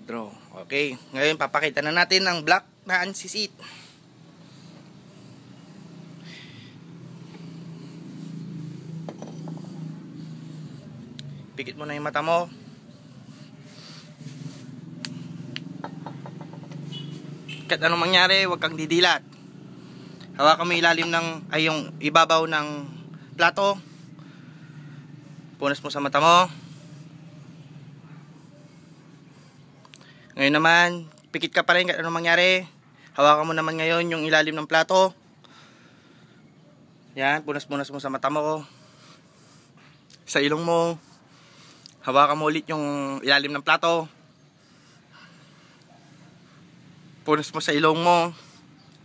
Draw. Okay. Ngayon, papakita na natin ang black na ansisit. Pikit mo na yung mata mo. Kahit anong mangyari, huwag kang didilat. Hawakan mo ilalim ng, ay yung ibabaw ng plato. Punas mo sa mata mo. Ngayon naman, pikit ka pa rin kahit anong mangyari. Hawakan mo naman ngayon yung ilalim ng plato. Yan, punas-punas mo sa mata mo. Sa ilong mo. Hawakan mo ulit yung ilalim ng plato. Punas mo sa ilong mo.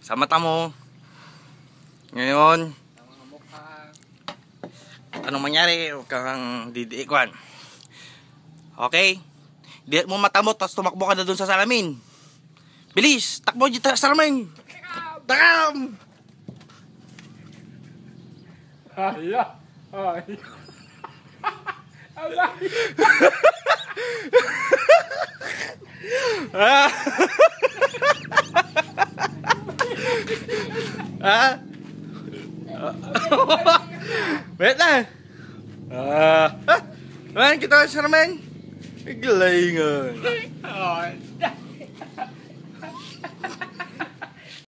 Sa mata mo. Ngayon, anong mangyari? Huwag kang didiikwan. Okay? Diet mo mata mo, tapos tumakbo ka na dun sa salamin. Bilis! Takbo dito sa salamin! Takam! Hala! Ay! Hala! Wait na! Man, kita sa salamin! Galingan!